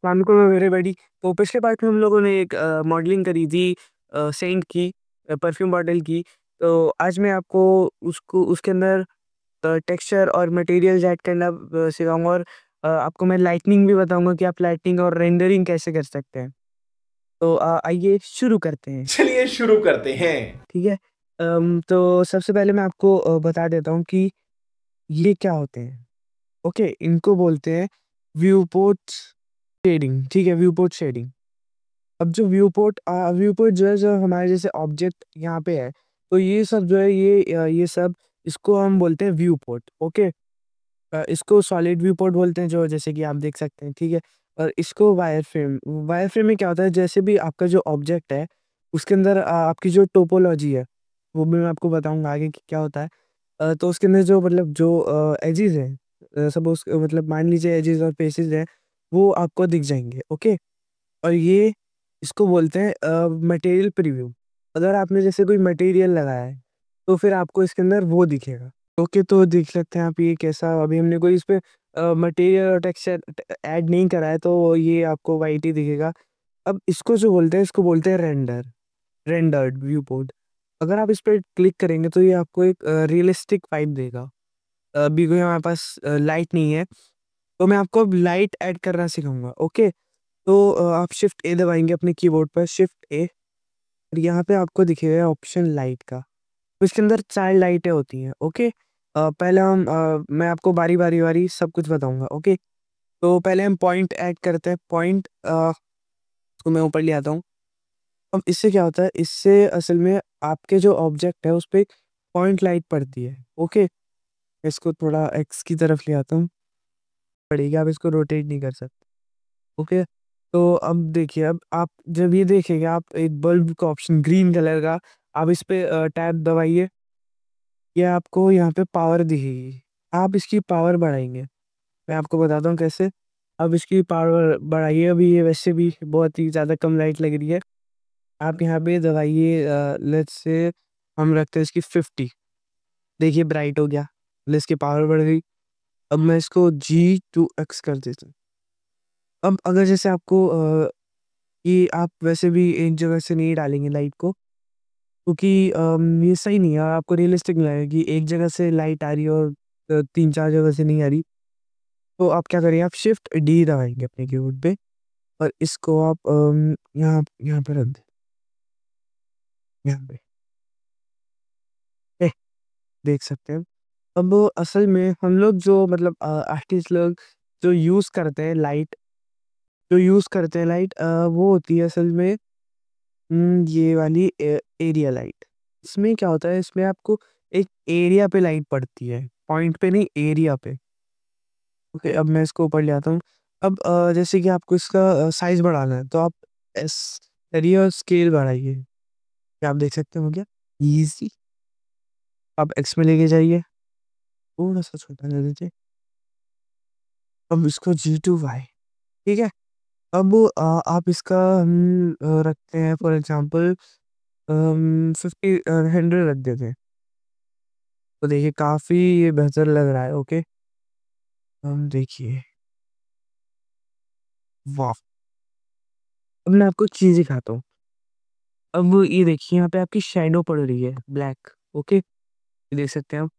वालेकुम एवरीबॉडी। तो पिछले पार्ट में हम लोगों ने एक मॉडलिंग करी थी सेंट की, परफ्यूम बॉटल की। तो आज मैं आपको उसको उसके अंदर टेक्सचर और मटेरियल्स ऐड करना सिखाऊंगा, और आपको मैं लाइटनिंग भी बताऊंगा कि आप लाइटनिंग और रेंडरिंग कैसे कर सकते हैं। तो आइए शुरू करते हैं। चलिए शुरू करते हैं। ठीक है। तो सबसे पहले मैं आपको बता देता हूँ कि ये क्या होते हैं। ओके, इनको बोलते हैं व्यू पोर्ट शेडिंग। ठीक है, व्यू पोर्ट शेडिंग। अब जो व्यू पोर्ट जो है, जो हमारे जैसे ऑब्जेक्ट यहाँ पे है, तो ये सब जो है, ये सब इसको हम बोलते हैं व्यू पोर्ट। ओके। इसको सॉलिड व्यू पोर्ट बोलते हैं, जो जैसे कि आप देख सकते हैं। ठीक है। और इसको वायर फ्रेम में क्या होता है, जैसे भी आपका जो ऑब्जेक्ट है उसके अंदर आपकी जो टोपोलॉजी है वो भी मैं आपको बताऊंगा आगे कि क्या होता है। तो उसके अंदर जो मतलब जो एजेस हैं, सब उस मतलब मान लीजिए एजेस और फेसेस हैं, वो आपको दिख जाएंगे। ओके। और ये इसको बोलते हैं मटेरियल प्रीव्यू। अगर आपने जैसे कोई मटेरियल लगाया है तो फिर आपको इसके अंदर वो दिखेगा। ओके, तो देख सकते हैं आप ये कैसा, अभी हमने कोई इस पे मटेरियल और टेक्सचर ऐड नहीं करा है, तो ये आपको वाइट ही दिखेगा। अब इसको जो बोलते हैं, इसको बोलते हैं रेंडर्ड व्यू पोर्ट। अगर आप इस पर क्लिक करेंगे तो ये आपको एक रियलिस्टिक वाइब देगा। अभी कोई हमारे पास लाइट नहीं है, तो मैं आपको अब लाइट ऐड करना सिखाऊंगा। ओके। तो आप शिफ्ट ए दबाएंगे अपने कीबोर्ड पर, शिफ्ट ए। और यहाँ पे आपको दिखेगा ऑप्शन लाइट का। तो इसके अंदर 4 लाइटें होती हैं। ओके। पहले मैं आपको बारी बारी बारी सब कुछ बताऊंगा। ओके। तो पहले हम पॉइंट ऐड करते हैं। पॉइंट को मैं ऊपर ले आता हूँ। अब इससे क्या होता है, इससे असल में आपके जो ऑब्जेक्ट है उस पर पॉइंट लाइट पड़ती है। ओके। इसको थोड़ा एक्स की तरफ ले आता हूँ, पड़ेगी, आप इसको रोटेट नहीं कर सकते। ओके। तो अब देखिए, अब आप जब ये देखेंगे, आप एक बल्ब का ऑप्शन ग्रीन कलर का, आप इस पे टैब दबाइए, ये आपको यहाँ पे पावर दिखेगी। आप इसकी पावर बढ़ाएंगे, मैं आपको बताता हूँ कैसे। अब इसकी पावर बढ़ाइए। अभी ये वैसे भी बहुत ही ज़्यादा कम लाइट लग रही है। आप यहाँ पे दबाइए, लेट्स से हम रखते हैं इसकी 50। देखिए ब्राइट हो गया, इसकी पावर बढ़ गई। अब मैं इसको G2X कर देता हूँ। अब अगर जैसे आपको कि आप वैसे भी एक जगह से नहीं डालेंगे लाइट को, क्योंकि ये सही नहीं है, आपको रियलिस्टिक नहीं लगेगा कि एक जगह से लाइट आ रही है और 3-4 जगह से नहीं आ रही। तो आप क्या करिए, आप शिफ्ट डी दबाएंगे अपने कीबोर्ड पे, और इसको आप यहाँ यहाँ पे रख दें, यहाँ पे। ए, देख सकते हैं। अब असल में हम लोग जो मतलब आर्टिस्ट लोग जो यूज़ करते हैं लाइट, वो होती है असल में ये वाली एरिया लाइट। इसमें क्या होता है, इसमें आपको एक एरिया पे लाइट पड़ती है, पॉइंट पे नहीं, एरिया पे। ओके, अब मैं इसको ऊपर ले आता हूँ। अब जैसे कि आपको इसका साइज बढ़ाना है, तो आप एस करिए और स्केल बढ़ाइए। क्या आप देख सकते हो क्या, इजी। आप एक्स में लेके जाइए, थोड़ा सा छोटा कर दीजिए। अब इसको G2Y। ठीक है। अब आप इसका रखते हैं फॉर एग्जांपल 100 रख देते हैं। तो देखिए काफी ये बेहतर लग रहा है। ओके। हम देखिए, वाह। अब मैं आपको चीज दिखाता हूँ। अब ये देखिए, यहाँ पे आपकी शैडो पड़ रही है ब्लैक। ओके, ये देख सकते हैं आप।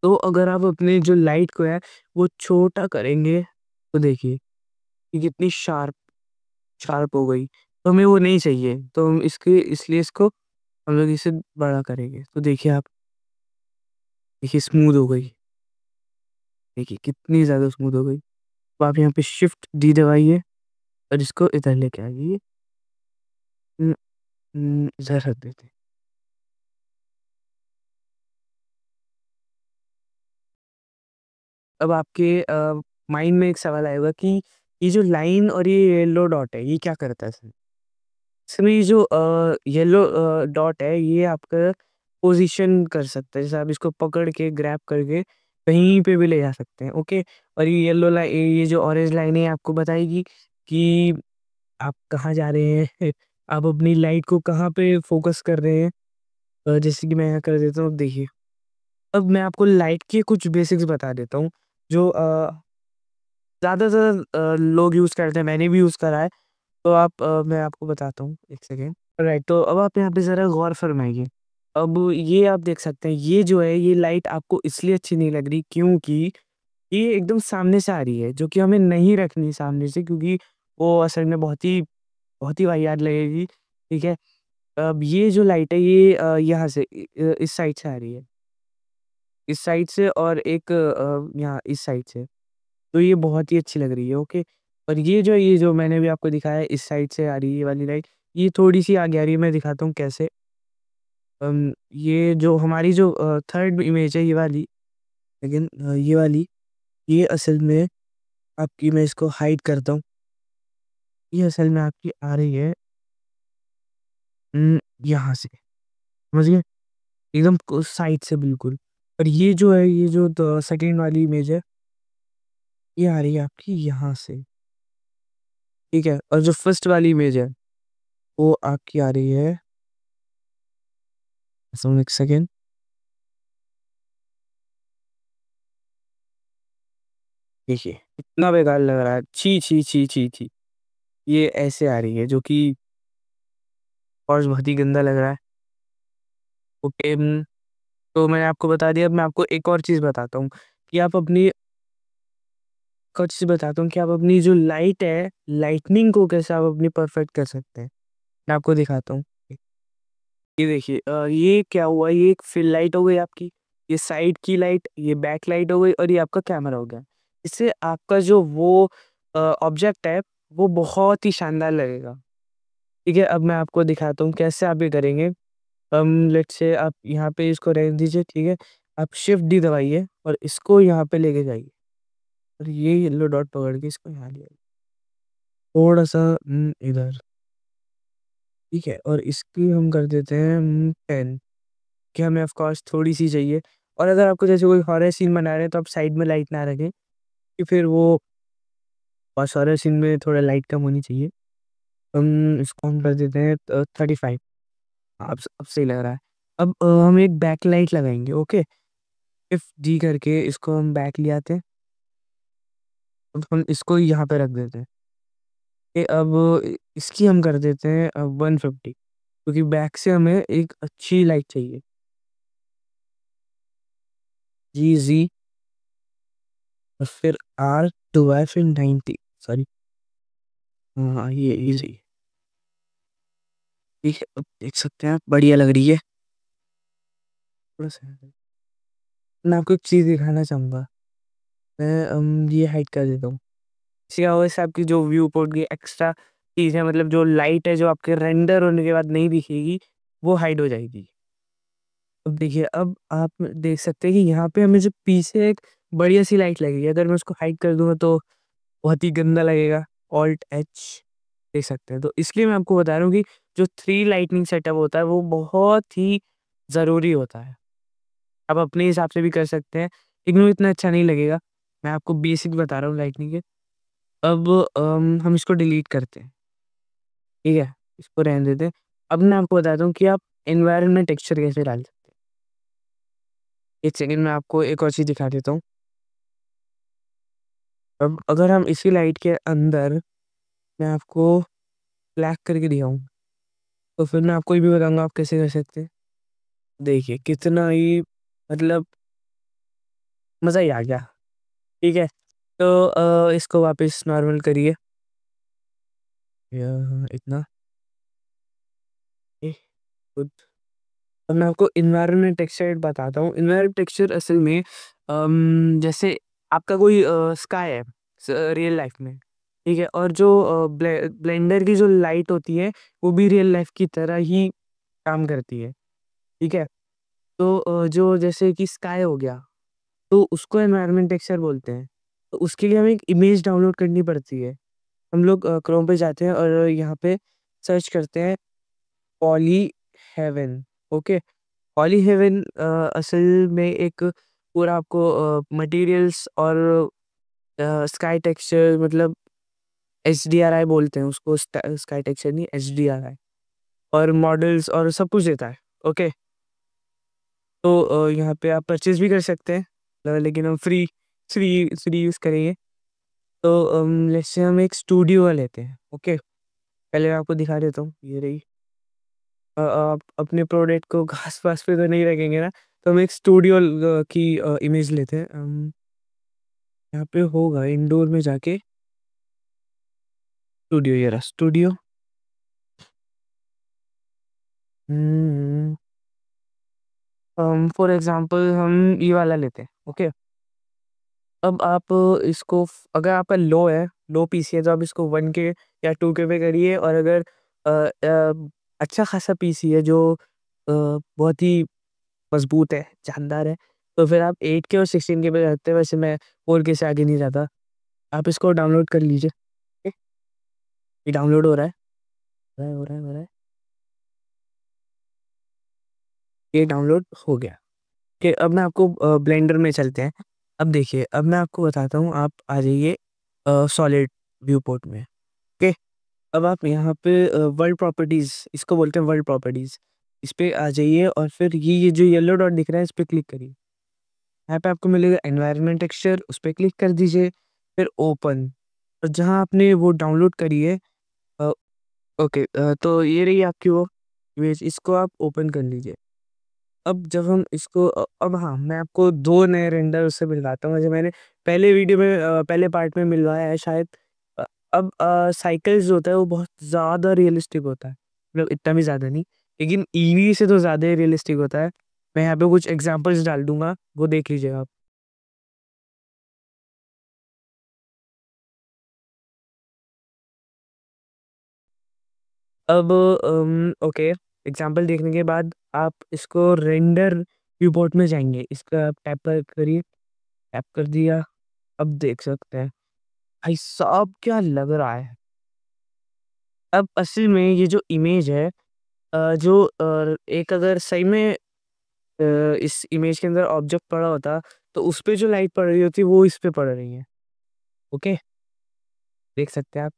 तो अगर आप अपने जो लाइट को है वो छोटा करेंगे, तो देखिए ये कितनी शार्प शार्प हो गई। तो हमें वो नहीं चाहिए, तो हम इसके इसलिए इसको हम लोग इसे बड़ा करेंगे। तो देखिए आप, देखिए स्मूथ हो गई। देखिए कितनी ज़्यादा स्मूथ हो गई। तो आप यहाँ पे शिफ्ट डी दबाइए और इसको इधर लेके आइए। इधर रख देते हैं। अब आपके माइंड में एक सवाल आएगा कि ये जो लाइन और ये येलो डॉट है, ये क्या करता है सर। इसमें ये जो येलो डॉट है, ये आपका पोजीशन कर सकता है। जैसे आप इसको पकड़ के ग्रैब करके कहीं पे भी ले जा सकते हैं। ओके। और ये येलो लाइन, ये जो ऑरेंज लाइन है, आपको बताएगी कि आप कहाँ जा रहे हैं आप अपनी लाइट को कहाँ पे फोकस कर रहे हैं। जैसे कि मैं यहाँ कर देता हूँ, अब देखिए। अब मैं आपको लाइट के कुछ बेसिक्स बता देता हूँ। जो ज़्यादातर लोग यूज़ करते हैं, मैंने भी यूज़ करा है। तो मैं आपको बताता हूँ, 1 सेकंड। राइट, तो अब आप यहाँ पे ज़रा गौर फ़रमाइए। अब ये आप देख सकते हैं, ये जो है ये लाइट आपको इसलिए अच्छी नहीं लग रही क्योंकि ये एकदम सामने से आ रही है, जो कि हमें नहीं रखनी सामने से, क्योंकि वो असल में बहुत ही वाहियात लगेगी, ठीक है? अब ये जो लाइट है ये यहाँ से इस साइड से आ रही है, इस साइड से, और एक यहाँ इस साइड से। तो ये बहुत ही अच्छी लग रही है, ओके? और ये जो मैंने अभी आपको दिखाया है, इस साइड से आ रही है ये वाली लाइट, ये थोड़ी-सी आगे आ रही है, मैं दिखाता हूँ कैसे। ये जो हमारी जो 3rd इमेज है ये वाली, लेकिन ये वाली, ये असल में आपकी, मैं इसको हाइड करता हूँ, ये असल में आपकी आ रही है यहाँ से, समझ गए? एकदम को साइड से बिल्कुल। और ये जो है, ये जो सेकंड वाली इमेज है, ये आ रही है आपकी यहाँ से, ठीक है? और जो फर्स्ट वाली इमेज है, वो आपकी आ रही है, सुनो 1 सेकंड। देखिए, इतना बेकार लग रहा है। छी, छी, छी, छी, छी! ये ऐसे आ रही है, जो कि और बहुत ही गंदा लग रहा है। ओके, तो मैंने आपको बता दिया, अब मैं आपको एक और चीज़ बताता हूँ कि आप अपनी एक और चीज़ बताता हूँ कि आप अपनी जो लाइट है, लाइटनिंग को कैसे आप अपनी परफेक्ट कर सकते हैं। मैं आपको दिखाता हूँ। ये देखिए, ये क्या हुआ, ये एक फिल लाइट हो गई आपकी, ये साइड की लाइट, ये बैक लाइट हो गई, और ये आपका कैमरा हो गया। इससे आपका जो वो ऑब्जेक्ट है, वो बहुत ही शानदार लगेगा। ठीक है, अब मैं आपको दिखाता हूँ कैसे आप ये करेंगे। लेट्स से आप यहाँ पे इसको रहने दीजिए, ठीक है? आप शिफ्ट डी दबाइए और इसको यहाँ पे लेके जाइए, और ये येलो डॉट पकड़ के इसको यहाँ ले आइए। थोड़ा-सा इधर, ठीक है? और इसकी हम कर देते हैं 10, कि हमें ऑफ कोर्स थोड़ी-सी चाहिए। और अगर आपको जैसे कोई हॉरर सीन बना रहे हैं, तो आप साइड में लाइट ना रखें, कि फिर वो बस हॉरर सीन में थोड़ा लाइट कम होनी चाहिए। इसको हम कर देते हैं 35। अब सही लग रहा है। अब हम एक बैक लाइट लगाएँगे, ओके? शिफ्ट जी करके इसको हम बैक ले आते हैं। अब हम इसको यहाँ पे रख देते हैं। अब इसकी हम कर देते हैं 150, क्योंकि बैक से हमें एक अच्छी लाइट चाहिए। जी, जी, और फिर आर टू है, फिर 90, सॉरी। हाँ, ये सही है। ठीक है, अब देख सकते हैं आप, बढ़िया लग रही है। थोड़ा-सा मैं आपको एक चीज़ दिखाना चाहूँगा। मैं ये हाइड कर देता हूँ। इससे क्या होगा, इससे आपकी जो व्यू पोर्ट की एक्स्ट्रा चीज़ है, मतलब जो लाइट है, जो आपके रेंडर होने के बाद नहीं दिखेगी, वो हाइड हो जाएगी। अब देखिए, अब आप देख सकते हैं कि यहाँ पे हमें जो पीछे एक बढ़िया-सी लाइट लगेगी। अगर मैं उसको हाइड कर दूँगा तो बहुत ही गंदा लगेगा। ऑल्ट एच, देख सकते हैं। तो इसलिए मैं आपको बता रहा हूँ कि जो 3 लाइटनिंग सेटअप होता है, वो बहुत ही ज़रूरी होता है। आप अपने हिसाब से भी कर सकते हैं, लेकिन वो इतना अच्छा नहीं लगेगा। मैं आपको बेसिक बता रहा हूँ लाइटनिंग के। अब हम इसको डिलीट करते हैं, ठीक है? इसको रहने देते हैं। अब मैं आपको बताता हूँ कि आप एनवायरनमेंट टेक्सचर कैसे डाल सकते हैं। 1 सेकंड में आपको एक और चीज़ दिखा देता हूँ। अब अगर हम इसी लाइट के अंदर, मैं आपको ब्लैक करके दिखाऊँ, तो फिर मैं आपको ये भी बताऊँगा आप कैसे कर सकते हैं। देखिए, कितना ही, मतलब मज़ा ही आ गया, ठीक है? तो इसको वापस नॉर्मल करिए। इतना ए गुड। अब मैं आपको एनवायरनमेंट टेक्सचर बताता हूँ। एनवायरनमेंट टेक्सचर असल में जैसे आपका कोई स्काई है रियल लाइफ में, ठीक है? और जो ब्लेंडर की जो लाइट होती है, वो भी रियल लाइफ की तरह ही काम करती है, ठीक है? तो जो जैसे कि स्काई हो गया, तो उसको एनवायरनमेंट टेक्सचर बोलते हैं। तो उसके लिए हमें एक इमेज डाउनलोड करनी पड़ती है। हम लोग क्रोम पे जाते हैं और यहाँ पे सर्च करते हैं Poly Haven, okay? Poly Haven असल में एक पूरा आपको मटेरियल्स और स्काई टेक्सचर, मतलब एचडीआरआई बोलते हैं उसको, स्काई टेक्सचर नहीं, एचडीआरआई, और मॉडल्स और सब कुछ देता है, ओके? तो यहाँ पे आप परचेज़ भी कर सकते हैं, लेकिन हम फ्री फ्री फ्री यूज़ करेंगे। तो लेट्स से हम एक स्टूडियो लेते हैं। ओके, पहले मैं आपको दिखा देता हूँ, ये रही। आप अपने प्रोडक्ट को घास पास पे तो नहीं रखेंगे ना, तो हम एक स्टूडियो की इमेज लेते हैं। यहाँ पे होगा इंडोर में जाके स्टूडियो, ये रहा स्टूडियो। फॉर एग्जांपल हम ये वाला लेते हैं। ओके, अब आप इसको अगर आपका लो पीसी है तो आप इसको 1K या 2K पे करिए, और अगर अच्छा खासा पीसी है जो बहुत ही मजबूत है, जानदार है, तो फिर आप 8K और 16K पे करते हैं। वैसे मैं 4K से आगे नहीं जाता। आप इसको डाउनलोड कर लीजिए। ठीक, ये डाउनलोड हो रहा है, हो रहा है। ये डाउनलोड हो गया। कि अब मैं आपको ब्लेंडर में चलते हैं। अब देखिए, अब मैं आपको बताता हूँ, आप आ जाइए सॉलिड व्यू पोर्ट में। ओके, अब आप यहाँ पे वर्ल्ड प्रॉपर्टीज, इसको बोलते हैं वर्ल्ड प्रॉपर्टीज, इस पे आ जाइए, और फिर ये जो येलो डॉट दिख रहा है इस पे क्लिक करिए। यहाँ पे आपको मिलेगा एनवायरनमेंट टेक्सचर, उस पे क्लिक कर दीजिए, फिर ओपन। और जहाँ आपने वो डाउनलोड करी है, अ, ओके, तो ये रही आपकी वो इमेज, इसको आप ओपन कर लीजिए। अब जब हम इसको अब हाँ, मैं आपको 2 नए रेंडर उससे मिलवाता हूँ, जैसे मैंने पहले वीडियो में पहले पार्ट में मिलवाया है शायद। अ, अब साइकिल्स जो होता है वो बहुत ज़्यादा रियलिस्टिक होता है, मतलब इतना भी ज़्यादा नहीं, लेकिन ईवी से तो ज़्यादा ही रियलिस्टिक होता है। मैं यहाँ पे कुछ एग्ज़ाम्पल्स डाल दूँगा, वो देख लीजिएगा आप। अब ओके, एग्ज़ाम्पल देखने के बाद आप इसको रेंडर व्यू पोर्ट में जाएँगे, इसका आप टैप करिए, टैप कर दिया। अब देख सकते हैं, भाई साहब क्या लग रहा है। अब असल में ये जो इमेज है, जो एक अगर सही में इस इमेज के अंदर ऑब्जेक्ट पड़ा होता, तो उस पे जो लाइट पड़ रही होती वो इस पे पड़ रही है। ओके, देख सकते हैं आप।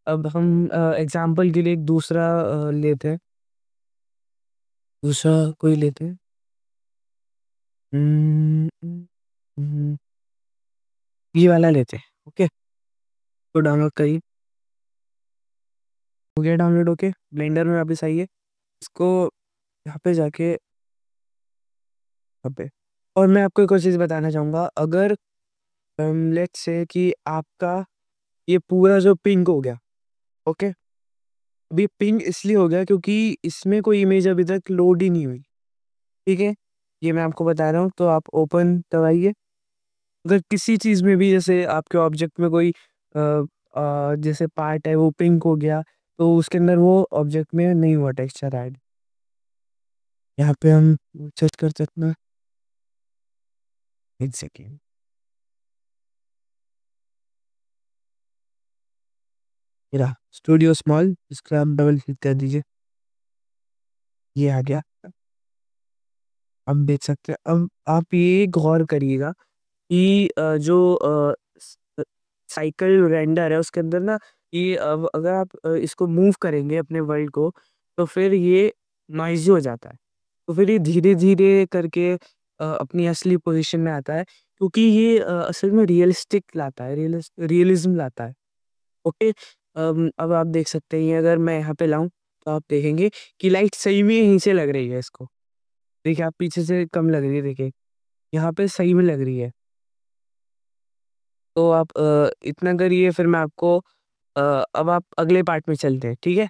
अब हम एग्जांपल के लिए एक दूसरा लेते हैं, दूसरा कोई लेते हैं। हम्म, हम्म, हम्म, ये वाला लेते हैं। ओके, तो डाउनलोड करिए, हो गया डाउनलोड। ओके, ब्लेंडर में वापस आइए, इसको यहाँ पे जाके यहाँ पे, और मैं आपको एक और चीज़ बताना चाहूँगा। अगर लेट्स से कि आपका ये पूरा जो पिंक हो गया, ओके, अभी पिंक इसलिए हो गया क्योंकि इसमें कोई इमेज अभी तक लोड ही नहीं हुई। ठीक है, ये मैं आपको बता रहा हूँ, तो आप ओपन दबाइए। अगर किसी चीज़ में भी, जैसे आपके ऑब्जेक्ट में कोई जैसे पार्ट है वो पिंक हो गया, तो उसके अंदर वो ऑब्जेक्ट में नहीं हुआ टेक्सचर ऐड। यहाँ पे हम सर्च कर सकते हैं, एक सेकेंड, ये रहा स्टूडियो स्मॉल, इसका आप डबल क्लिक कर दीजिए, ये आ गया। अब देख सकते हैं। अब आप ये गौर करिएगा कि जो साइकिल रेंडर है उसके अंदर ना, ये अब अगर आप इसको मूव करेंगे अपने वर्ल्ड को, तो फिर ये नॉइज़ी हो जाता है। तो फिर ये धीरे-धीरे करके अपनी असली पोज़ीशन में आता है, क्योंकि ये असल में रियलिस्टिक लाता है, रियलिज़्म लाता है। ओके, अब आप देख सकते हैं, ये अगर मैं यहाँ पे लाऊँ, तो आप देखेंगे कि लाइट सही में यहीं से लग रही है इसको। देखिए, आप पीछे से कम लग रही है, देखिए, यहाँ पे सही में लग रही है। तो आप इतना करिए, फिर मैं आपको अब आप अगले पार्ट में चलते हैं, ठीक है?